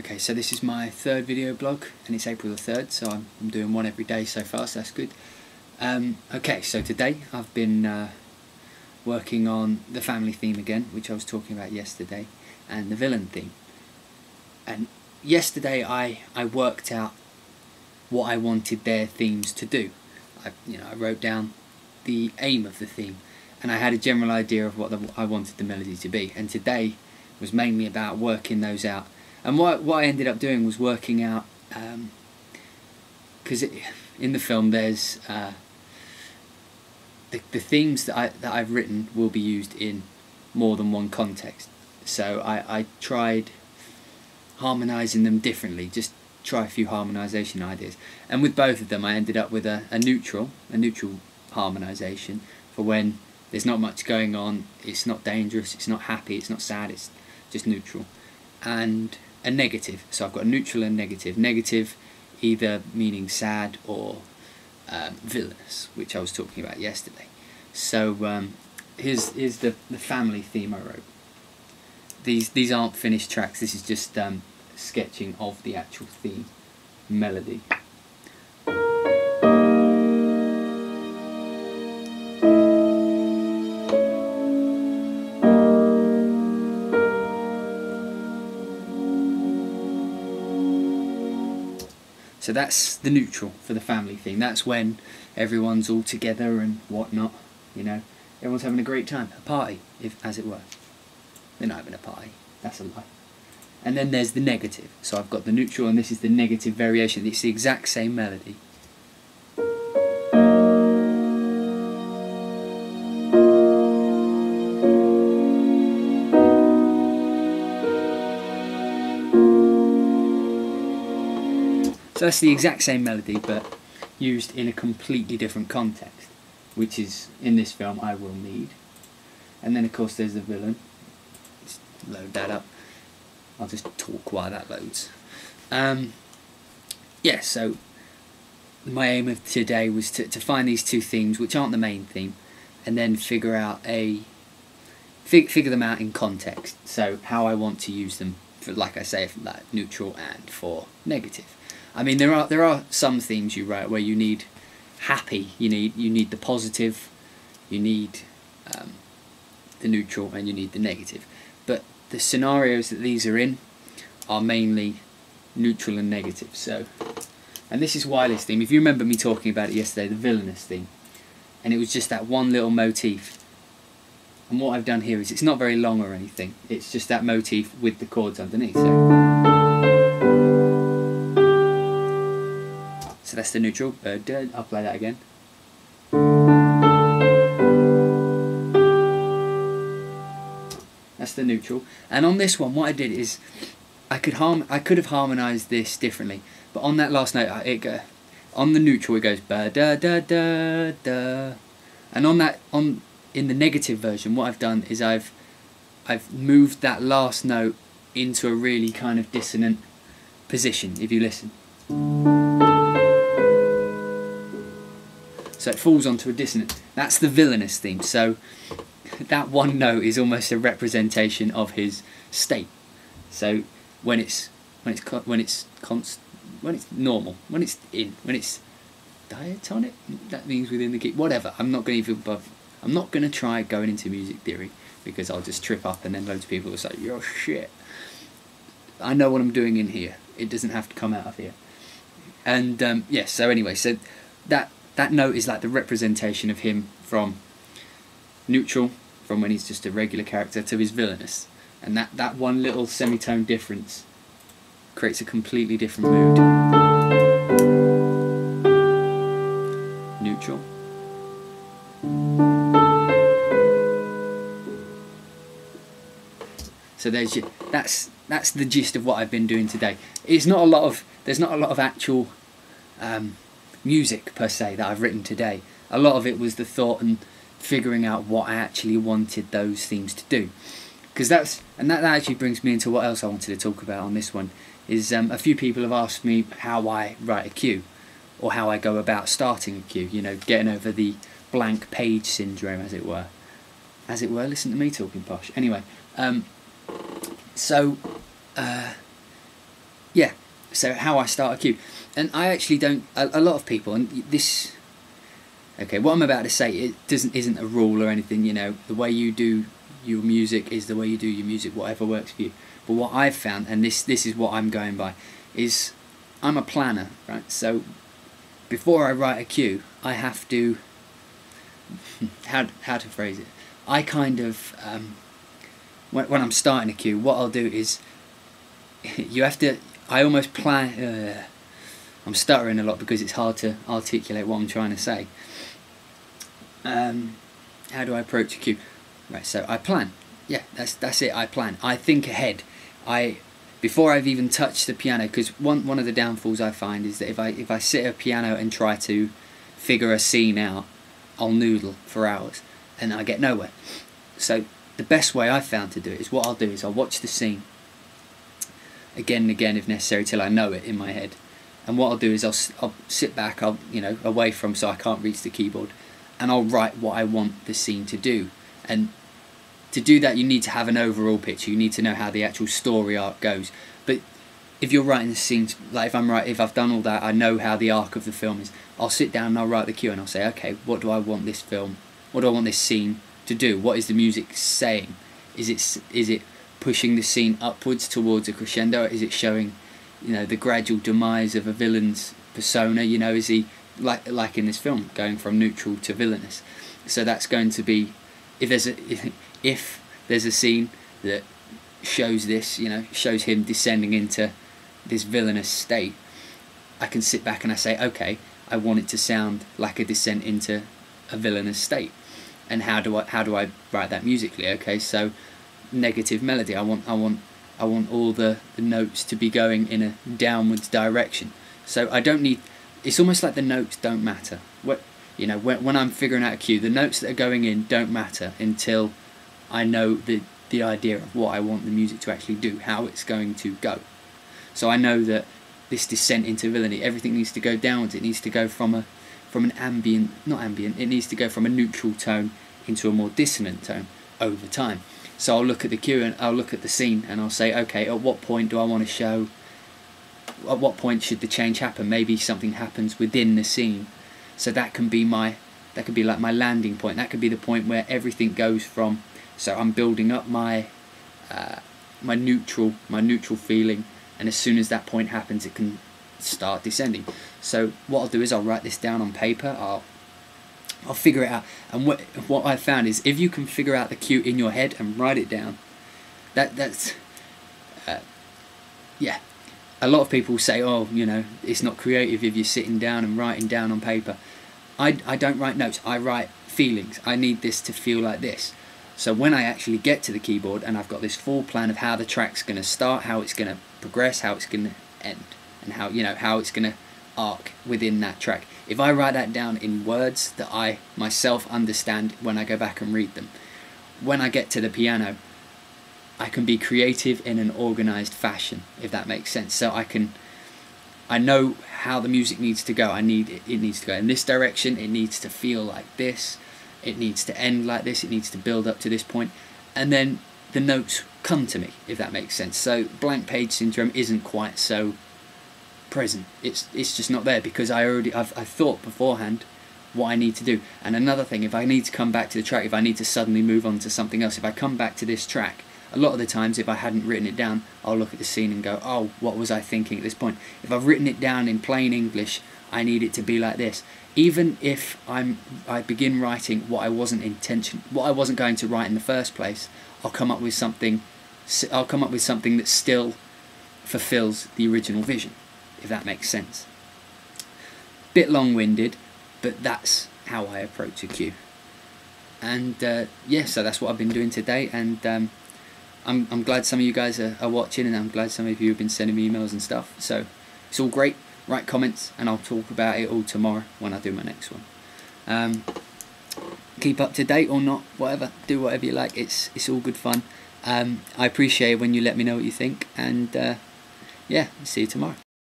Okay, so this is my third video blog, and it's April the 3rd, so I'm doing one every day so far, so that's good. Okay, so today I've been working on the family theme again, which I was talking about yesterday, and the villain theme. And yesterday I worked out what I wanted their themes to do. I wrote down the aim of the theme, and I had a general idea of what I wanted the melody to be. And today was mainly about working those out. And what I ended up doing was working out, because in the film there's the themes that I've written will be used in more than one context. So I tried harmonizing them differently, just try a few harmonization ideas. And with both of them I ended up with a neutral harmonization for when there's not much going on, it's not dangerous, it's not happy, it's not sad, it's just neutral. And a negative, so I've got a neutral and negative. Negative either meaning sad or villainous, which I was talking about yesterday. So here's the family theme I wrote. These aren't finished tracks, this is just sketching of the actual theme melody. So that's the neutral for the family theme. That's when everyone's all together and whatnot, you know. Everyone's having a great time, a party, as it were. They're not having a party, that's a lie. And then there's the negative. So I've got the neutral and this is the negative variation. It's the exact same melody. So that's the exact same melody, but used in a completely different context, which is, in this film, I Will Need. And then of course there's the villain. Let's load that up. I'll just talk while that loads. Yeah, so my aim of today was to find these two themes, which aren't the main theme, and then figure out figure them out in context. So how I want to use them for, like I say, for like neutral and for negative. I mean, there are some themes you write where you need happy, you need the positive, you need the neutral, and you need the negative. But the scenarios that these are in are mainly neutral and negative. So, and this is Wiley's theme. If you remember me talking about it yesterday, the villainous theme, and it was just that one little motif. And what I've done here is it's not very long or anything. It's just that motif with the chords underneath. So that's the neutral. I'll play that again. That's the neutral. And on this one, what I did is I could have harmonized this differently, but on that last note, on the neutral it goes ba da da da da, and in the negative version, what I've done is I've moved that last note into a really kind of dissonant position. If you listen. So it falls onto a dissonant. That's the villainous theme. So that one note is almost a representation of his state. So when it's normal, when it's diatonic, that means within the key. Whatever. I'm not going to try going into music theory because I'll just trip up and then loads of people will say, "You're shit." I know what I'm doing in here. It doesn't have to come out of here. And yes. So anyway, so that note is like the representation of him from neutral, from when he's just a regular character, to his villainous. And that one little semitone difference creates a completely different mood. Neutral. So there's that's the gist of what I've been doing today. There's not a lot of actual music per se that I've written today. A lot of it was the thought and figuring out what I actually wanted those themes to do, because that actually brings me into what else I wanted to talk about on this one. Is a few people have asked me how I write a cue, or how I go about starting a cue, you know, getting over the blank page syndrome, as it were. Listen to me talking posh. Anyway, so yeah, so how I start a cue. And I actually don't, a lot of people, and this, okay, what I'm about to say, it isn't a rule or anything, you know, the way you do your music is the way you do your music, whatever works for you. But what I've found, and this is what I'm going by, is I'm a planner, right? So before I write a cue, I have to, how to phrase it, I kind of, when I'm starting a cue, what I'll do is, you have to, I almost plan, I'm stuttering a lot because it's hard to articulate what I'm trying to say. How do I approach a cue? Right, so I plan. Yeah, that's it. I plan. I think ahead. Before I've even touched the piano, because one of the downfalls I find is that if I sit at a piano and try to figure a scene out, I'll noodle for hours and I get nowhere. So the best way I've found to do it is, what I'll do is I'll watch the scene again and again if necessary till I know it in my head. And what I'll do is I'll sit back, away from, so I can't reach the keyboard, and I'll write what I want the scene to do. And to do that, you need to have an overall picture. You need to know how the actual story arc goes. But if you're writing the scenes, like if I've done all that, I know how the arc of the film is. I'll sit down and I'll write the cue and I'll say, okay, what do I want this film? What do I want this scene to do? What is the music saying? Is it pushing the scene upwards towards a crescendo? Is it showing, the gradual demise of a villain's persona? Is he like in this film, going from neutral to villainous? So that's going to be, if there's a scene that shows this, shows him descending into this villainous state, I can sit back and I say, okay, I want it to sound like a descent into a villainous state. And how do I write that musically? Okay, so negative melody. I want all the notes to be going in a downwards direction. So I don't need. It's almost like the notes don't matter. When I'm figuring out a cue, the notes that are going in don't matter until I know the idea of what I want the music to actually do, how it's going to go. So I know that this descent into villainy, everything needs to go downwards. It needs to go from an ambient, not ambient. It needs to go from a neutral tone into a more dissonant tone over time. So I'll look at the cue and I'll look at the scene and I'll say, okay, at what point do I want to show? At what point should the change happen? Maybe something happens within the scene. So that can be like my landing point. That could be the point where everything goes from. So I'm building up my neutral feeling, and as soon as that point happens, it can start descending. So what I'll do is I'll write this down on paper. I'll figure it out. And what I've found is, if you can figure out the cue in your head and write it down, that's yeah. A lot of people say, oh, it's not creative if you're sitting down and writing down on paper. I don't write notes. I write feelings. I need this to feel like this. So when I actually get to the keyboard and I've got this full plan of how the track's going to start, how it's going to progress, how it's going to end, and how it's going to arc within that track. If I write that down in words that I myself understand when I go back and read them, when I get to the piano, I can be creative in an organised fashion, if that makes sense. So I know how the music needs to go. It needs to go in this direction. It needs to feel like this. It needs to end like this. It needs to build up to this point, and then the notes come to me, if that makes sense. So blank page syndrome isn't quite so present. It's just not there because I've thought beforehand what I need to do. And another thing, if I need to come back to the track, if I need to suddenly move on to something else, if I come back to this track, a lot of the times, if I hadn't written it down, I'll look at the scene and go, oh, what was I thinking at this point? If I've written it down in plain English, I need it to be like this. Even if I begin writing what I wasn't going to write in the first place, I'll come up with something that still fulfills the original vision, if that makes sense. Bit long-winded, but that's how I approach a cue. And yeah, so that's what I've been doing today, and I'm glad some of you guys are watching, and I'm glad some of you have been sending me emails and stuff. So it's all great. Write comments and I'll talk about it all tomorrow when I do my next one. Keep up to date or not, whatever. Do whatever you like. It's all good fun. I appreciate it when you let me know what you think, and yeah, see you tomorrow.